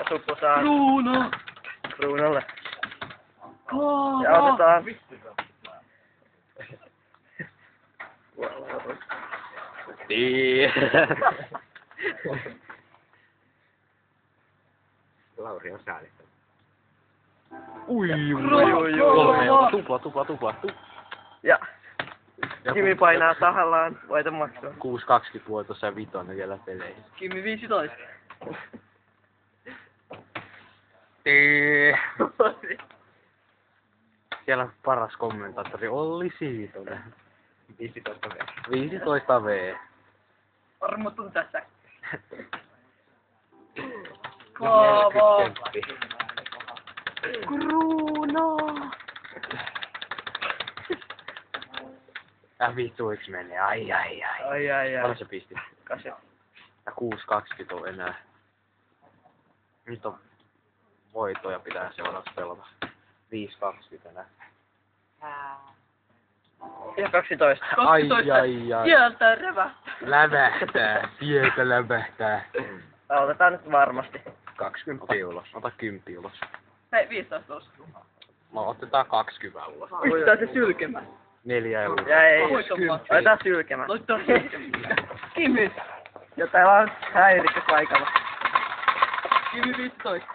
Suppu saa Bruno! Brunolle. Kaava! Ja otetaan. Lauri on säälittänyt. Ui, Tupla. Ja Kimi painaa tahallaan, voita maksaa. 6.20 voitossa ja 5 vielä peleissä. Kimi 15. Siellä paras kommentaattori Olli Siitonen. 15 V. 15 V. Armotun tässä. Kaava! Bruno! Vituiksi menee, ai. Paljon se pisti? 8. Ja 6.20 on enää. Nyt on voitoja pitää seuraavaksi pelata. 5.20 enää. Ja 12. Ai. Sieltä revähtää. Sieltä lävähtää. Otetaan nyt varmasti. 20 ulos, ota 10 ulos. Hei, 15 ulos. Otetaan 20 ulos. Pistää se sylkemään. 4 euroa. Ja ei. Hoitamaan. Otetaan sylkemään. Laittaa sylkemään. Kimi! Ja täällä on häirikkö paikalla. Kimi 15.